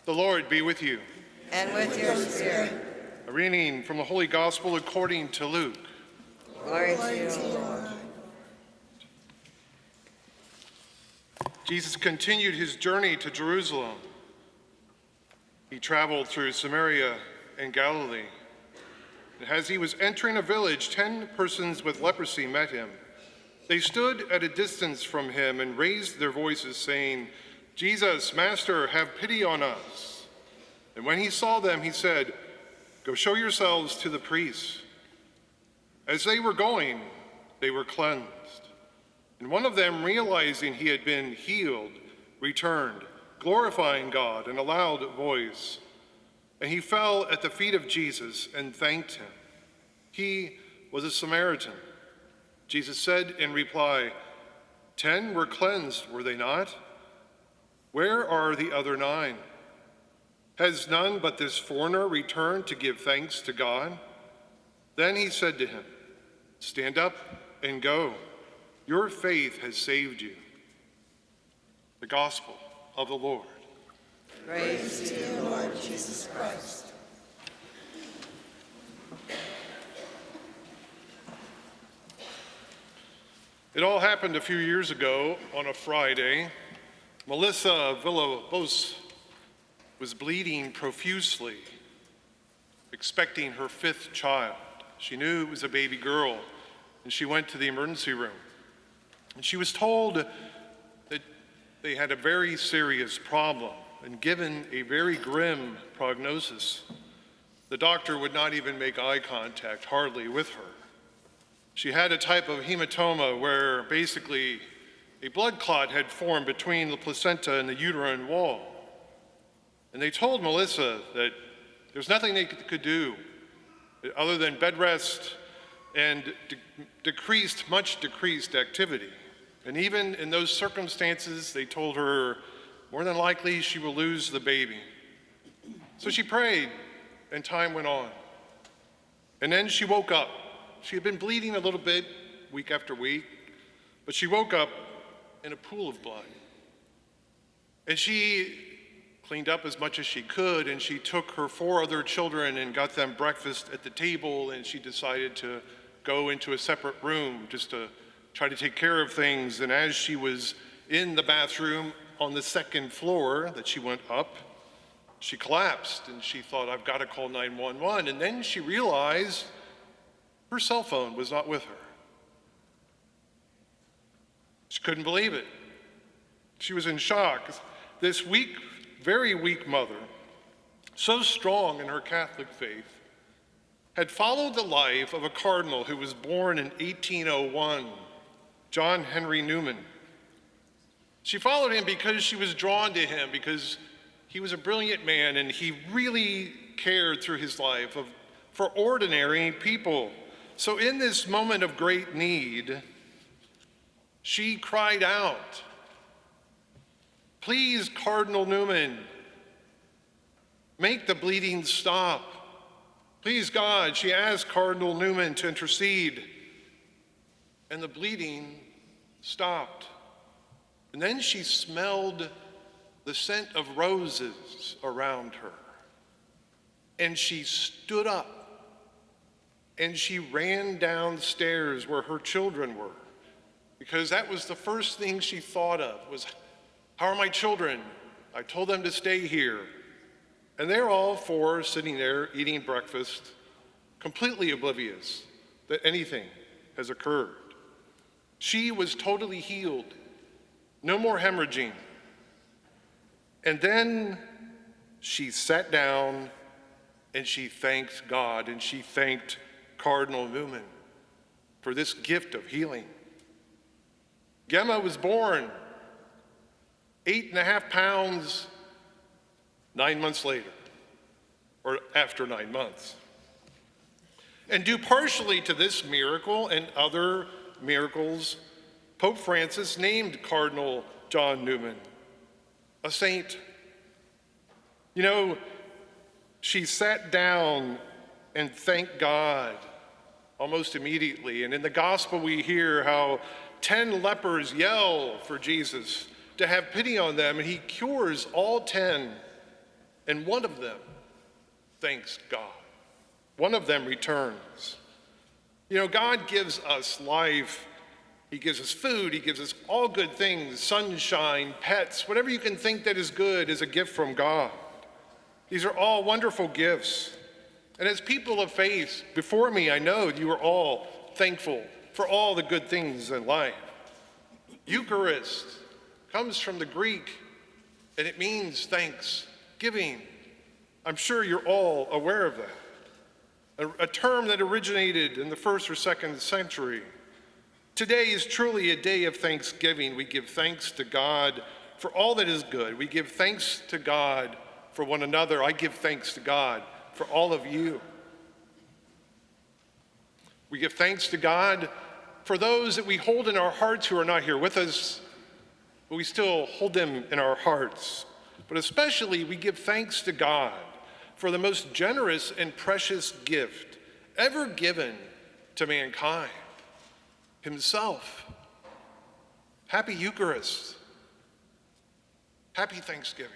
The Lord be with you. And with your spirit. A reading from the Holy Gospel according to Luke. Glory to you, Lord. Jesus continued his journey to Jerusalem. He traveled through Samaria and Galilee. And as he was entering a village, 10 persons with leprosy met him. They stood at a distance from him and raised their voices, saying, "Jesus, Master, have pity on us." And when he saw them, he said, "Go show yourselves to the priests." As they were going, they were cleansed. And one of them, realizing he had been healed, returned, glorifying God in a loud voice. And he fell at the feet of Jesus and thanked him. He was a Samaritan. Jesus said in reply, 10 were cleansed, were they not? Where are the other 9? Has none but this foreigner returned to give thanks to God? Then he said to him, "Stand up and go. Your faith has saved you." The Gospel of the Lord. Praise to you, Lord Jesus Christ. It all happened a few years ago on a Friday. Melissa Villalobos was bleeding profusely, expecting her 5th child. She knew it was a baby girl, and she went to the emergency room. And she was told that they had a very serious problem and given a very grim prognosis. The doctor would not even make eye contact, hardly, with her. She had a type of hematoma where basically a blood clot had formed between the placenta and the uterine wall. And they told Melissa that there's nothing they could do other than bed rest and much decreased activity. And even in those circumstances, they told her more than likely she will lose the baby. So she prayed, and time went on. And then she woke up. She had been bleeding a little bit week after week, but she woke up in a pool of blood. And she cleaned up as much as she could, and she took her 4 other children and got them breakfast at the table, and she decided to go into a separate room just to try to take care of things. And as she was in the bathroom on the 2nd floor that she went up, she collapsed, and she thought, "I've got to call 911. And then she realized her cell phone was not with her. She couldn't believe it. She was in shock. This very weak mother, so strong in her Catholic faith, had followed the life of a cardinal who was born in 1801, John Henry Newman. She followed him because she was drawn to him, because he was a brilliant man and he really cared through his life for ordinary people. So in this moment of great need, she cried out, "Please, Cardinal Newman, make the bleeding stop. Please, God," she asked Cardinal Newman to intercede. And the bleeding stopped. And then she smelled the scent of roses around her. And she stood up and she ran downstairs where her children were, because that was the first thing she thought of was, how are my children? I told them to stay here. And they're all 4 sitting there eating breakfast, completely oblivious that anything has occurred. She was totally healed. No more hemorrhaging. And then she sat down and she thanked God, and she thanked Cardinal Newman for this gift of healing. Gemma was born 8.5 pounds 9 months later, or after 9 months. And due partially to this miracle and other miracles, Pope Francis named Cardinal John Newman a saint. You know, she sat down and thanked God almost immediately. And in the gospel we hear how 10 lepers yell for Jesus to have pity on them, and he cures all 10. and one of them thanks God. One of them returns. You know, God gives us life. He gives us food. He gives us all good things, sunshine, pets, whatever you can think that is good is a gift from God. These are all wonderful gifts. And as people of faith, before me, I know you are all thankful for all the good things in life. Eucharist comes from the Greek, and it means thanksgiving. I'm sure you're all aware of that. A term that originated in the 1st or 2nd century. Today is truly a day of thanksgiving. We give thanks to God for all that is good. We give thanks to God for one another. I give thanks to God for all of you. We give thanks to God for those that we hold in our hearts who are not here with us, but we still hold them in our hearts. But especially we give thanks to God for the most generous and precious gift ever given to mankind, himself. Happy Eucharist. Happy Thanksgiving.